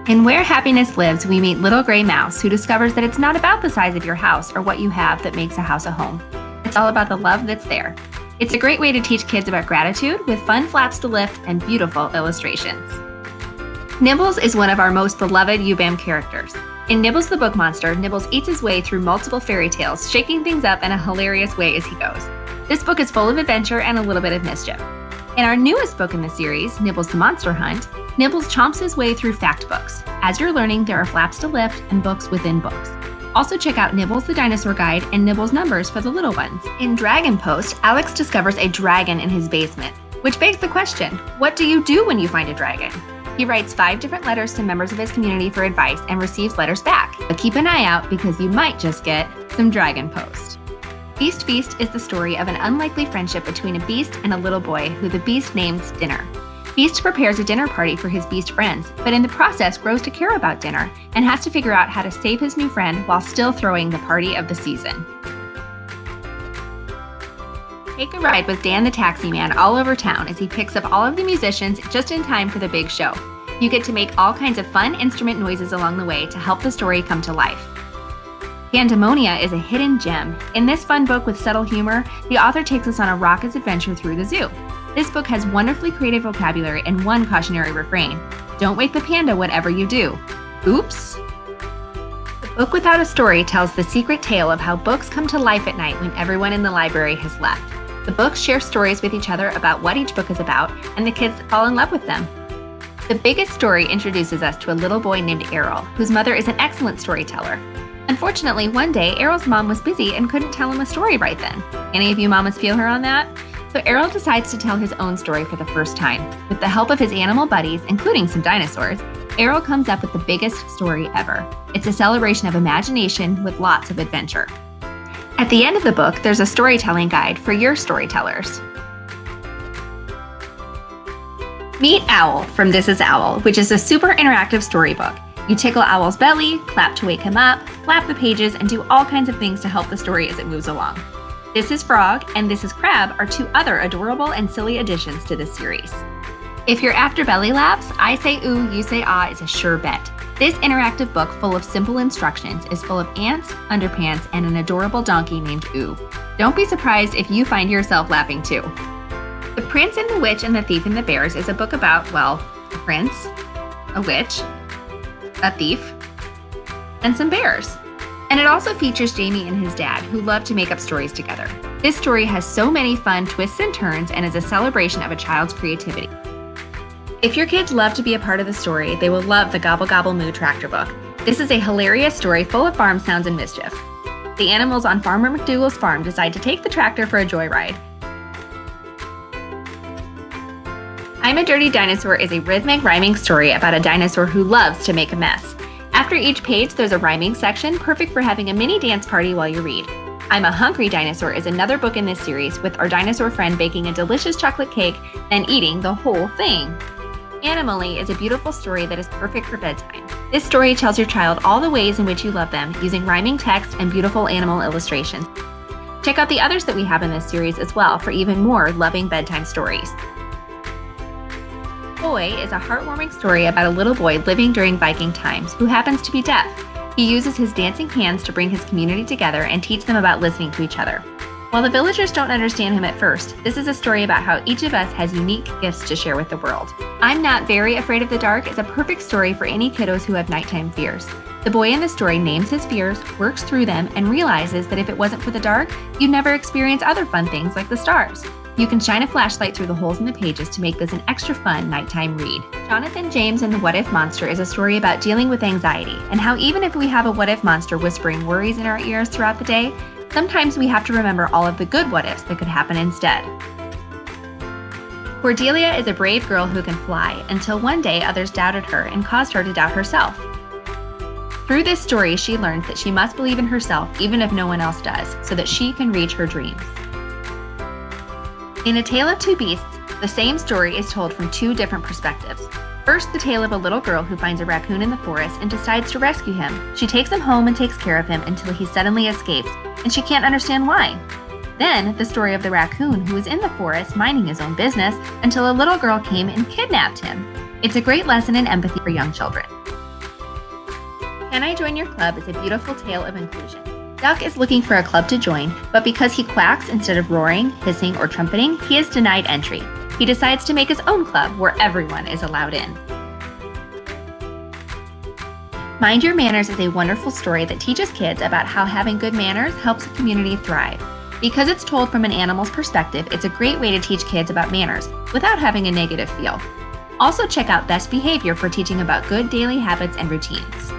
In Where Happiness Lives, we meet Little Gray Mouse, who discovers that it's not about the size of your house or what you have that makes a house a home. It's all about the love that's there. It's a great way to teach kids about gratitude with fun flaps to lift and beautiful illustrations. Nibbles is one of our most beloved UBAM characters. In Nibbles the Book Monster, Nibbles eats his way through multiple fairy tales, shaking things up in a hilarious way as he goes. This book is full of adventure and a little bit of mischief. In our newest book in the series, Nibbles the Monster Hunt, Nibbles chomps his way through fact books. As you're learning, there are flaps to lift and books within books. Also check out Nibbles the Dinosaur Guide and Nibbles Numbers for the little ones. In Dragon Post, Alex discovers a dragon in his basement, which begs the question, what do you do when you find a dragon? He writes 5 different letters to members of his community for advice and receives letters back. But keep an eye out because you might just get some Dragon Post. Beast Feast is the story of an unlikely friendship between a beast and a little boy who the beast names Dinner. Beast prepares a dinner party for his beast friends, but in the process grows to care about Dinner and has to figure out how to save his new friend while still throwing the party of the season. Take a ride with Dan the Taxi Man all over town as he picks up all of the musicians just in time for the big show. You get to make all kinds of fun instrument noises along the way to help the story come to life. Pandemonia is a hidden gem. In this fun book with subtle humor, the author takes us on a raucous adventure through the zoo. This book has wonderfully creative vocabulary and one cautionary refrain. Don't wake the panda whatever you do. Oops! The book without a story tells the secret tale of how books come to life at night when everyone in the library has left. The books share stories with each other about what each book is about, and the kids fall in love with them. The Biggest Story introduces us to a little boy named Errol, whose mother is an excellent storyteller. Unfortunately, one day, Errol's mom was busy and couldn't tell him a story right then. Any of you mamas feel her on that? So Errol decides to tell his own story for the first time. With the help of his animal buddies, including some dinosaurs, Errol comes up with the biggest story ever. It's a celebration of imagination with lots of adventure. At the end of the book, there's a storytelling guide for your storytellers. Meet Owl from This Is Owl, which is a super interactive storybook. You tickle Owl's belly, clap to wake him up, flap the pages, and do all kinds of things to help the story as it moves along. This Is Frog and This Is Crab are 2 other adorable and silly additions to this series. If you're after belly laughs, I Say Ooh, You Say Ah is a sure bet. This interactive book full of simple instructions is full of ants, underpants, and an adorable donkey named Ooh. Don't be surprised if you find yourself laughing too. The Prince and the Witch and the Thief and the Bears is a book about, well, a prince, a witch, a thief, and some bears. And it also features Jamie and his dad, who love to make up stories together. This story has so many fun twists and turns and is a celebration of a child's creativity. If your kids love to be a part of the story, they will love the Gobble Gobble Moo Tractor Book. This is a hilarious story full of farm sounds and mischief. The animals on Farmer McDougal's farm decide to take the tractor for a joyride. I'm a Dirty Dinosaur is a rhythmic rhyming story about a dinosaur who loves to make a mess. After each page, there's a rhyming section, perfect for having a mini dance party while you read. I'm a Hungry Dinosaur is another book in this series with our dinosaur friend baking a delicious chocolate cake, then eating the whole thing. Animally is a beautiful story that is perfect for bedtime. This story tells your child all the ways in which you love them using rhyming text and beautiful animal illustrations. Check out the others that we have in this series as well for even more loving bedtime stories. Boy is a heartwarming story about a little boy living during Viking times who happens to be deaf. He uses his dancing hands to bring his community together and teach them about listening to each other. While the villagers don't understand him at first, this is a story about how each of us has unique gifts to share with the world. I'm Not Very Afraid of the Dark is a perfect story for any kiddos who have nighttime fears. The boy in the story names his fears, works through them, and realizes that if it wasn't for the dark, you'd never experience other fun things like the stars. You can shine a flashlight through the holes in the pages to make this an extra fun nighttime read. Jonathan James and the What If Monster is a story about dealing with anxiety and how even if we have a what if monster whispering worries in our ears throughout the day, sometimes we have to remember all of the good what ifs that could happen instead. Cordelia is a brave girl who can fly until one day others doubted her and caused her to doubt herself. Through this story, she learns that she must believe in herself even if no one else does, so that she can reach her dreams. In A Tale of Two Beasts, the same story is told from 2 different perspectives. First, the tale of a little girl who finds a raccoon in the forest and decides to rescue him. She takes him home and takes care of him until he suddenly escapes, and she can't understand why. Then, the story of the raccoon who was in the forest minding his own business until a little girl came and kidnapped him. It's a great lesson in empathy for young children. Can I Join Your Club is a beautiful tale of inclusion. Duck is looking for a club to join, but because he quacks instead of roaring, hissing, or trumpeting, he is denied entry. He decides to make his own club where everyone is allowed in. Mind Your Manners is a wonderful story that teaches kids about how having good manners helps a community thrive. Because it's told from an animal's perspective, it's a great way to teach kids about manners without having a negative feel. Also check out Best Behavior for teaching about good daily habits and routines.